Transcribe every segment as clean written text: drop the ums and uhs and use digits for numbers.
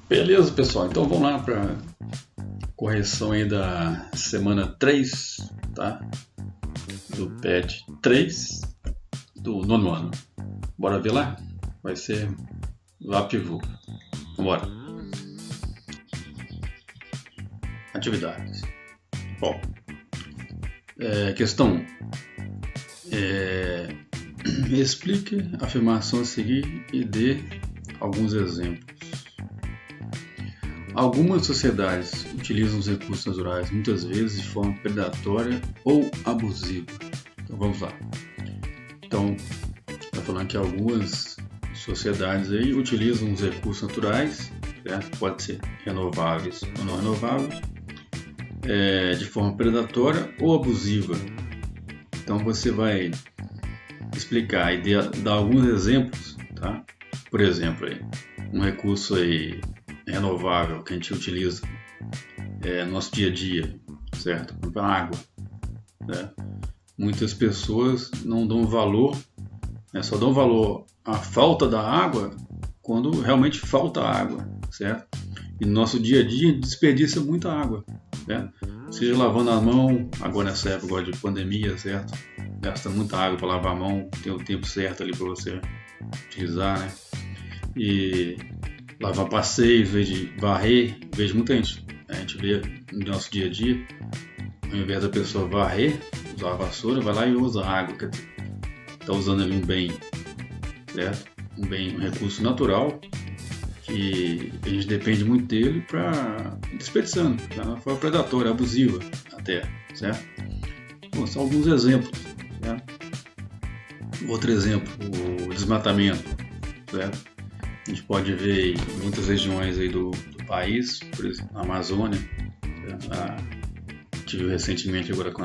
Beleza, pessoal. Então vamos lá para correção aí da semana 3, tá? Do PET 3 do nono ano. Bora ver lá? Vai ser lá pivô. Vambora. Atividades. Bom, questão 1. Explique a afirmação a seguir e dê alguns exemplos. Algumas sociedades utilizam os recursos naturais muitas vezes de forma predatória ou abusiva. Então vamos lá. Então, está falando que algumas sociedades aí utilizam os recursos naturais, certo? Pode ser renováveis ou não renováveis, de forma predatória ou abusiva. Então você vai explicar e dar alguns exemplos, tá? Por exemplo, aí, um recurso aí renovável que a gente utiliza no nosso dia a dia, certo? A água, né? Muitas pessoas não dão valor, só dão valor à falta da água quando realmente falta água, certo? E no nosso dia a dia a gente desperdiça muita água, certo? Seja lavando a mão, agora nessa época agora de pandemia, certo? Gasta muita água para lavar a mão, tem o tempo certo ali para você utilizar, né? E lavar passeio, em vez de varrer, vejo muita gente. A gente vê no nosso dia a dia, ao invés da pessoa varrer, usar a vassoura, vai lá e usa a água. Quer dizer, está usando ali um bem, certo? Um recurso natural que a gente depende muito dele para desperdiçando, de uma forma predatória, abusiva até, certo? Bom, são alguns exemplos, certo? Outro exemplo, o desmatamento, certo? A gente pode ver em muitas regiões aí do país, por exemplo, na Amazônia, tive recentemente agora com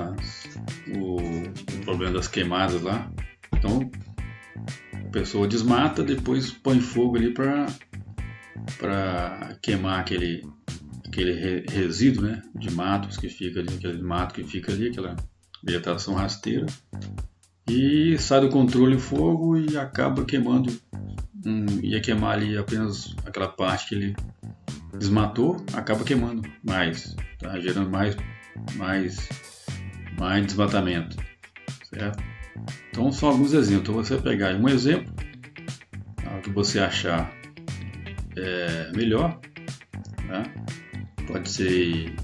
o problema das queimadas lá. Então, a pessoa desmata, depois põe fogo ali para queimar aquele resíduo, né, de matos que fica ali, aquele mato que fica ali, aquela vegetação rasteira, e sai do controle o fogo e acaba queimando. Ia queimar ali apenas aquela parte que ele desmatou, acaba queimando mais, tá? Gerando mais desmatamento, certo? Então são alguns exemplos. Então você pegar um exemplo, o que você achar melhor, né? Pode ser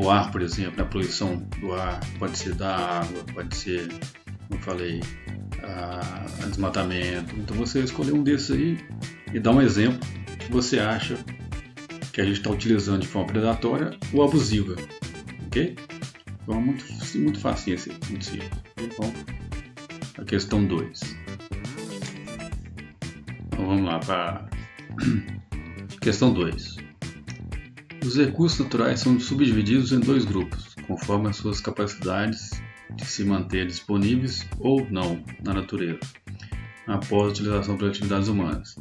o ar, por exemplo, a poluição do ar, pode ser da água, pode ser, como eu falei, desmatamento. Então você escolher um desses aí e dar um exemplo que você acha que a gente está utilizando de forma predatória ou abusiva, ok? Então é muito fácil esse, muito simples. Então, a questão 2. Então vamos lá para questão 2. Os recursos naturais são subdivididos em 2 grupos, conforme as suas capacidades de se manter disponíveis ou não na natureza, após a utilização para atividades humanas.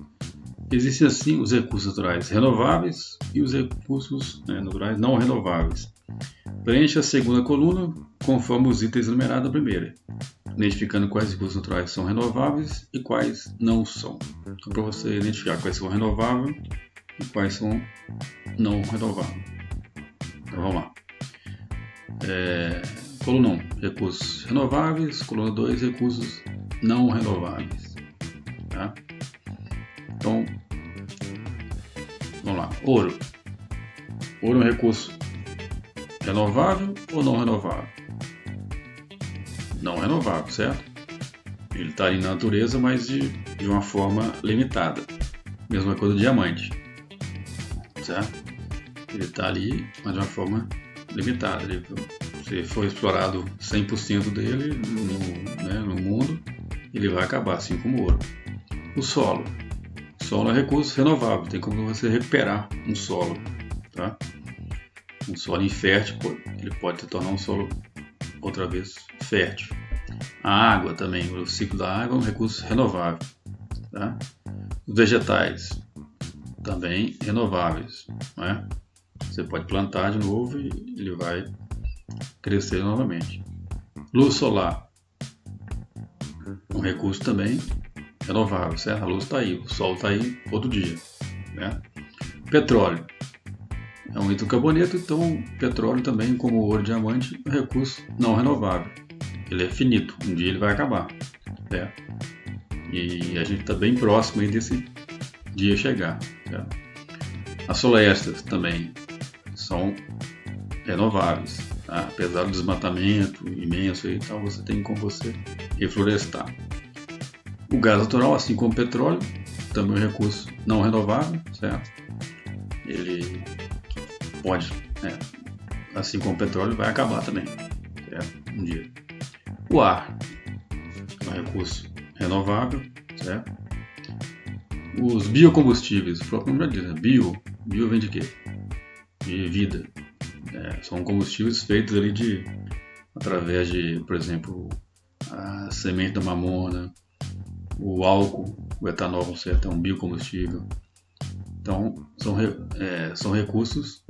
Existem assim os recursos naturais renováveis e os recursos naturais não renováveis. Preencha a segunda coluna conforme os itens enumerados na primeira, identificando quais recursos naturais são renováveis e quais não são. Então, para você identificar quais são renováveis e quais são não renováveis. Então vamos lá. Coluna 1, recursos renováveis. Coluna 2, recursos não renováveis. Tá? Então, vamos lá. Ouro. Ouro é um recurso renovável ou não renovável? Não renovável, certo? Ele está ali na natureza, mas de uma forma limitada. Mesma coisa do diamante, certo? Ele está ali, mas de uma forma limitada. Se for explorado 100% dele no mundo, ele vai acabar, assim como o ouro. O solo. O solo é recurso renovável, tem como você recuperar um solo, tá? Um solo infértil, ele pode se tornar um solo outra vez fértil. A água também, o ciclo da água é um recurso renovável, tá? Os vegetais, também renováveis, não é? Você pode plantar de novo e ele vai crescer novamente. Luz solar, um recurso também renovável, certo? A luz está aí, o sol está aí todo dia, né? Petróleo é um hidrocarboneto, então petróleo também, como ouro e diamante, é um recurso não renovável. Ele é finito, um dia ele vai acabar, certo? E a gente está bem próximo aí desse dia chegar, certo? As florestas também são renováveis, tá? Apesar do desmatamento imenso, então você tem como você reflorestar. O gás natural, assim como o petróleo, também é um recurso não renovável, certo? Ele pode, assim como o petróleo, vai acabar também, certo? Um dia. O ar é um recurso renovável, certo? Os biocombustíveis, o próprio nome já diz, né? Bio vem de quê? De vida. São combustíveis feitos ali através de, por exemplo, a semente da mamona, o álcool, o etanol, certo? É um biocombustível. Então, são recursos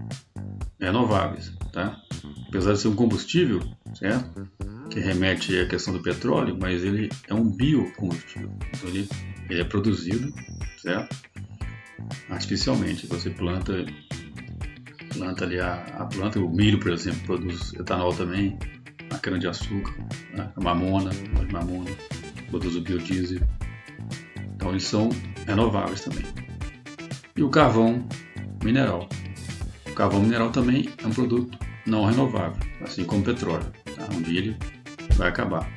renováveis, tá? Apesar de ser um combustível, certo? Que remete à questão do petróleo, mas ele é um biocombustível. Então, ele é produzido, certo? Artificialmente. Você planta ali a planta, o milho, por exemplo, produz etanol também, a cana-de-açúcar, a mamona, produz o biodiesel. Então eles são renováveis também. E o carvão mineral. O carvão mineral também é um produto não renovável, assim como o petróleo. Tá? Um dia ele vai acabar.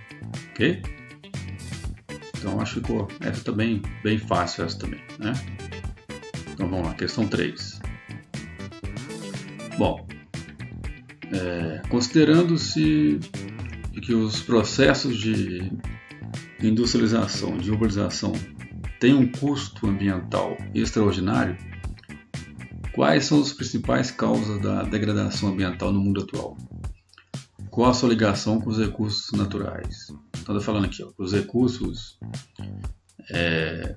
Ok? Então acho que ficou essa também bem fácil, essa também, né? Então vamos lá, questão 3. Bom, considerando-se que os processos de industrialização, de urbanização têm um custo ambiental extraordinário, quais são as principais causas da degradação ambiental no mundo atual? Qual a sua ligação com os recursos naturais? Então, estou falando aqui, os recursos,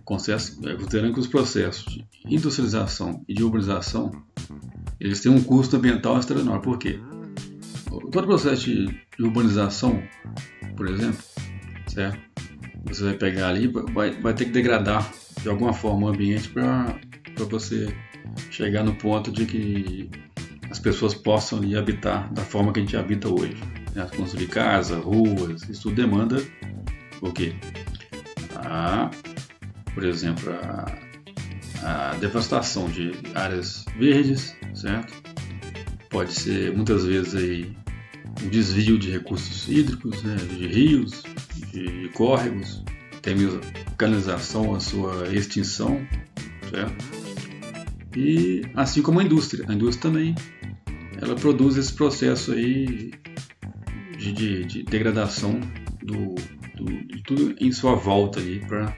considerando que os processos de industrialização e de urbanização, eles têm um custo ambiental extraordinário. Por quê? Todo processo de urbanização, por exemplo, certo? Você vai pegar ali, vai ter que degradar de alguma forma o ambiente para você chegar no ponto de que as pessoas possam ali habitar da forma que a gente habita hoje, né? Construir casa, ruas, isso tudo demanda o quê? Por exemplo, a devastação de áreas verdes, certo? Pode ser muitas vezes aí o desvio de recursos hídricos, né? De rios, de córregos, até mesmo canalização, a sua extinção, certo? E assim como a indústria também, ela produz esse processo aí de degradação de tudo em sua volta ali para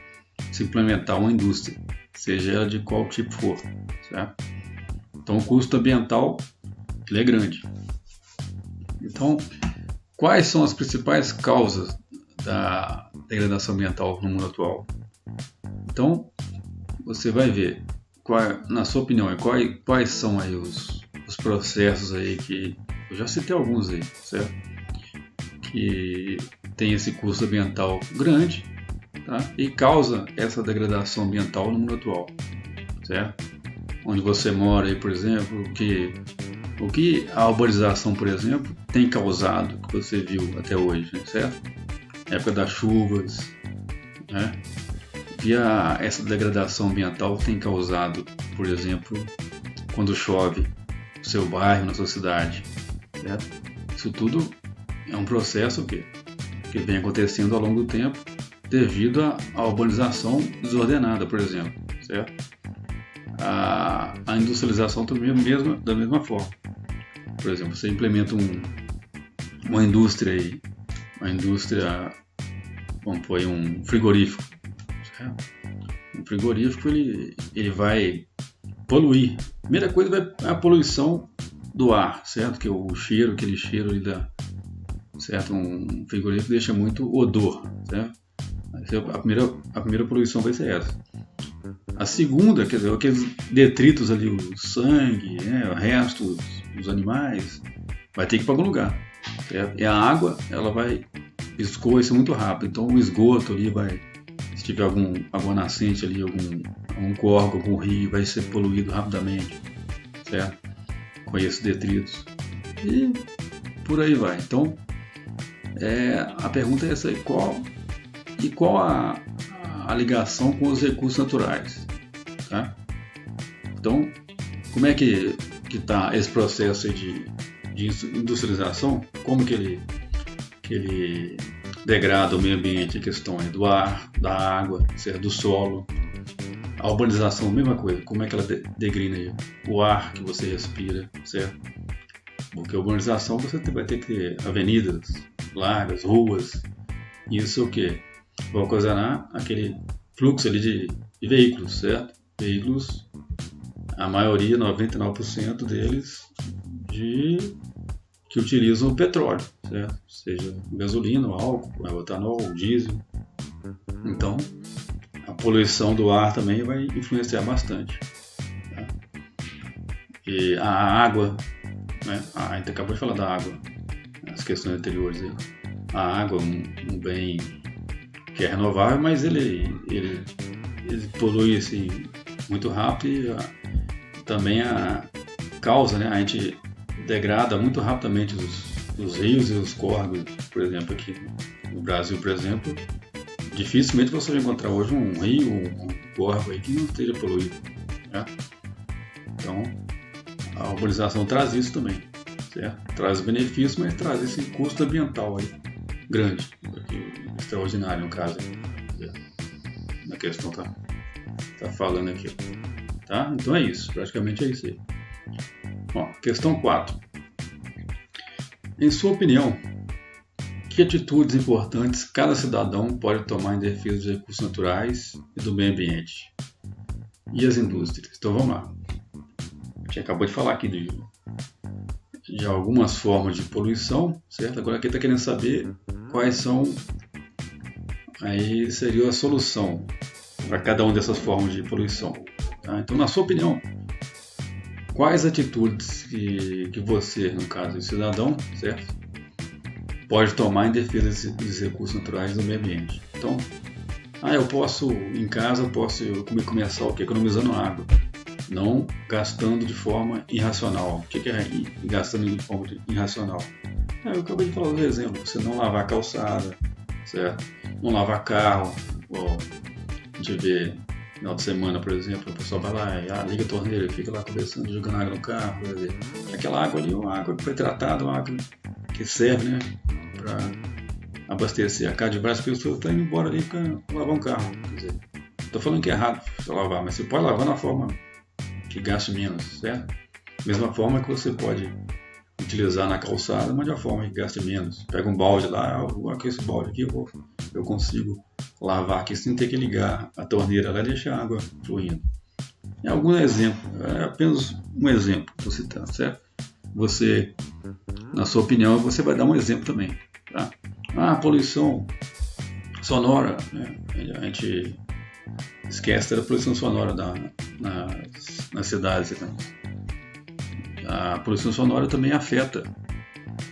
se implementar uma indústria, seja ela de qual tipo for, certo? Então o custo ambiental ele é grande. Então, quais são as principais causas da degradação ambiental no mundo atual? Então, você vai ver, na sua opinião, quais são aí os processos aí que eu já citei alguns aí, certo? Que tem esse custo ambiental grande, tá? E causa essa degradação ambiental no mundo atual, certo? Onde você mora aí, por exemplo, o que a urbanização, por exemplo, tem causado, que você viu até hoje, né, certo? Época das chuvas, né? E essa degradação ambiental tem causado, por exemplo, quando chove no seu bairro, na sua cidade, certo? Isso tudo é um processo que vem acontecendo ao longo do tempo devido à urbanização desordenada, por exemplo, certo? A industrialização também da mesma forma. Por exemplo, você implementa uma indústria aí, vamos pôr aí um frigorífico, certo? Um frigorífico ele vai poluir. Primeira coisa é a poluição do ar, certo? Que é aquele cheiro ali certo? Um frigorífico deixa muito odor, certo? A primeira poluição vai ser essa. A segunda, quer dizer, aqueles detritos ali, o sangue, né, o resto dos animais, vai ter que ir para algum lugar, certo? E a água, ela escoa isso muito rápido, então o esgoto ali vai tiver alguma nascente ali, algum córrego, algum rio, vai ser poluído rapidamente, certo? Com esses detritos. E por aí vai. Então, a pergunta é essa aí, qual a ligação com os recursos naturais, tá? Então, como é que está esse processo aí de industrialização? Como que ele degrada o meio ambiente? A questão aí do ar, da água, certo? Do solo. A urbanização, mesma coisa. Como é que ela degrina aí o ar que você respira, certo? Porque a urbanização você vai ter que ter avenidas largas, ruas. Isso é o que? Vai ocasionar aquele fluxo ali de veículos, certo? Veículos, a maioria, 99% deles, que utilizam petróleo, certo? Seja gasolina, álcool, etanol, diesel. Então, a poluição do ar também vai influenciar bastante. Tá? E a água, né? A gente acabou de falar da água, as questões anteriores aí. A água é um bem que é renovável, mas ele polui assim, muito rápido e também a causa, né? A gente degrada muito rapidamente os rios e os córregos, por exemplo, aqui no Brasil, por exemplo, dificilmente você vai encontrar hoje um rio, um córrego aí que não esteja poluído, né? Então, a urbanização traz isso também, certo? Traz benefícios, mas traz esse custo ambiental aí, grande, extraordinário no caso aí, na questão tá falando aqui, tá? Então é isso, praticamente é isso aí. Bom, questão 4. Em sua opinião, que atitudes importantes cada cidadão pode tomar em defesa dos recursos naturais e do meio ambiente? E as indústrias? Então vamos lá. A gente acabou de falar aqui de algumas formas de poluição, certo? Agora aqui está querendo saber quais são, aí seria a solução para cada uma dessas formas de poluição. Tá? Então, na sua opinião, quais atitudes que você, no caso de cidadão, certo, pode tomar em defesa dos recursos naturais do meio ambiente? Então, eu posso, em casa, começar o quê? Economizando água, não gastando de forma irracional. O que é gastando de forma irracional? Eu acabei de falar do exemplo, você não lavar a calçada, certo? Não lavar carro, igual a gente vê no final de semana, por exemplo, o pessoal vai lá e liga a torneira e fica lá conversando, jogando água no carro, quer dizer, aquela água ali é uma água que foi tratada, uma água que serve, né, para abastecer a casa de várias pessoas, estão indo embora ali para lavar um carro. Quer dizer, estou falando que é errado você lavar, mas você pode lavar na forma que gaste menos, certo? Mesma forma que você pode utilizar na calçada, mas de uma forma que gaste menos. Pega um balde lá, com esse balde aqui eu consigo lavar aqui sem ter que ligar a torneira lá e deixar a água fluindo. É algum exemplo, é apenas um exemplo que você está, certo? Você, na sua opinião, você vai dar um exemplo também, tá? Poluição sonora, né? A gente esquece da poluição sonora nas cidades, né? A poluição sonora também afeta,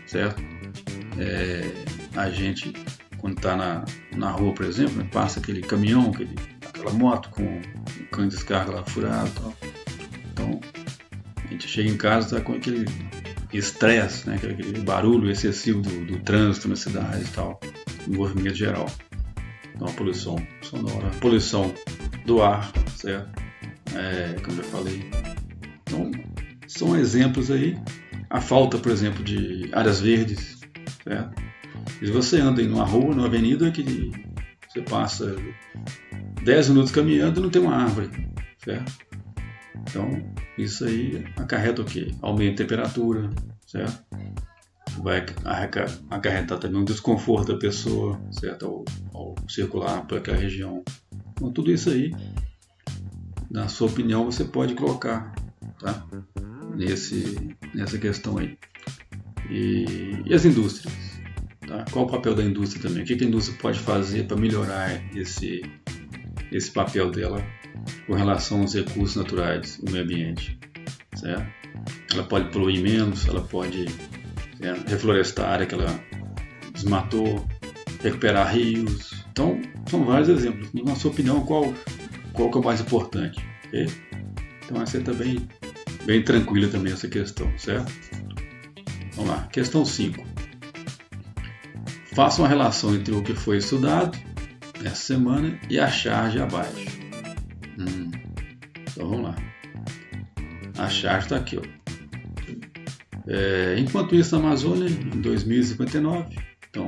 certo? A gente, quando está na rua, por exemplo, né, passa aquele caminhão, aquela moto com o cano de descarga lá furado e tal. Então, a gente chega em casa e está com aquele estresse, né, aquele barulho excessivo do trânsito na cidade e tal, no movimento geral. Então, a poluição sonora, a poluição do ar, certo? Como eu falei. Então, são exemplos aí. A falta, por exemplo, de áreas verdes, certo? Se você anda em uma rua, numa avenida, que você passa 10 minutos caminhando e não tem uma árvore, certo? Então, isso aí acarreta o quê? Aumenta a temperatura, certo? Vai acarretar também um desconforto da pessoa, certo? Ao circular por aquela região. Então, tudo isso aí, na sua opinião, você pode colocar, tá? Nessa questão aí. E as indústrias? Tá? Qual o papel da indústria também? O que a indústria pode fazer para melhorar esse papel dela com relação aos recursos naturais do meio ambiente? Certo? Ela pode poluir menos, ela pode reflorestar a área que ela desmatou, recuperar rios, Então, são vários exemplos. Na sua opinião, qual que é o mais importante? Okay? Então, essa está bem tranquila também essa questão, certo? Vamos lá. Questão 5. Faça uma relação entre o que foi estudado essa semana e a charge abaixo. Então, vamos lá. A charge está aqui, ó. Enquanto isso, na Amazônia, em 2059, então,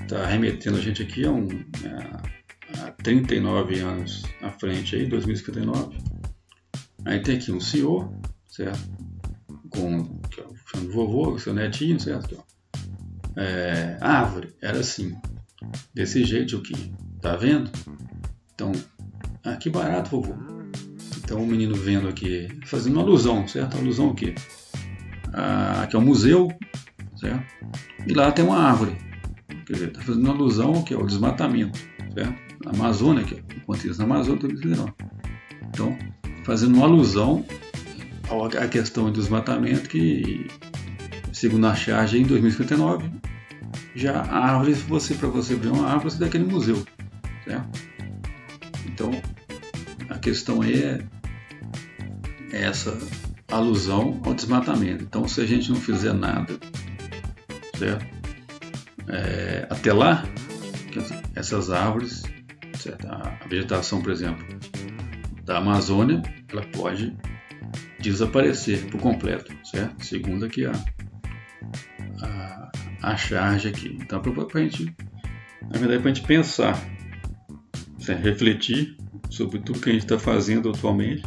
está remetendo a gente aqui a 39 anos à frente, aí, 2059. Aí tem aqui um senhor, certo? Chamando vovô, seu netinho, certo? A árvore era assim, desse jeito aqui, tá vendo? Então, que barato, vovô. Então, o menino vendo aqui, fazendo uma alusão, certo? Alusão ao quê? Aqui é um museu, certo? E lá tem uma árvore. Quer dizer, está fazendo uma alusão ao que é o desmatamento, certo? Na Amazônia, aqui, enquanto isso, na Amazônia, então, fazendo uma alusão à questão do desmatamento que, segundo a charge, em 2059, já a árvore, para você ver uma árvore, você dá aquele museu, certo? Então, a questão aí é essa alusão ao desmatamento. Então, se a gente não fizer nada, certo? Até lá, essas árvores, certo? A vegetação, por exemplo, da Amazônia, ela pode desaparecer por completo, certo? Segundo aqui a charge aqui. Então, para a gente, na verdade, para a gente pensar, certo? Refletir sobre tudo que a gente está fazendo atualmente,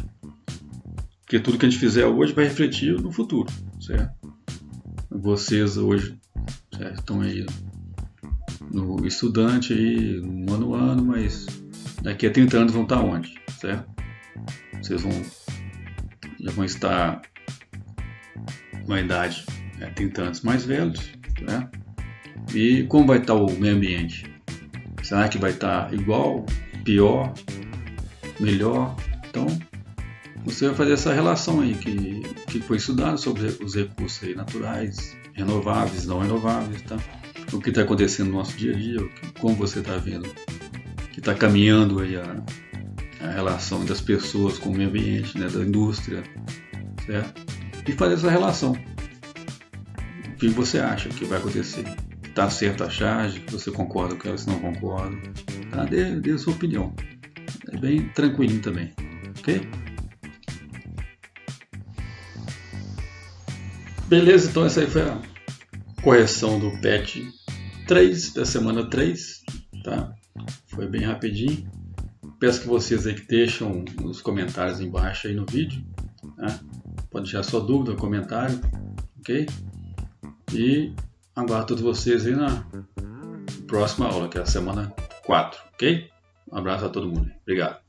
porque tudo que a gente fizer hoje vai refletir no futuro, certo? Vocês hoje, certo? Estão aí no estudante aí, no ano, mas daqui a 30 anos vão estar onde, certo? Vocês já vão estar numa idade 30 anos mais velhos, certo? E como vai estar o meio ambiente? Será que vai estar igual, pior, melhor? Então, você vai fazer essa relação aí que foi estudado sobre os recursos aí naturais, renováveis, não renováveis, tá? O que está acontecendo no nosso dia a dia, como você está vendo que está caminhando aí a relação das pessoas com o meio ambiente, né, da indústria, certo? E fazer essa relação. O que você acha que vai acontecer? Está certa a charge? Você concorda com ela, se não concorda? Tá? Dê a sua opinião. É bem tranquilinho também, ok? Beleza, então essa aí foi a correção do PET 3 da semana 3, tá? Foi bem rapidinho. Peço que vocês aí que deixam os comentários embaixo aí no vídeo, tá? Pode deixar sua dúvida no comentário, ok? E aguardo todos vocês aí na próxima aula, que é a semana 4, ok? Um abraço a todo mundo. Obrigado.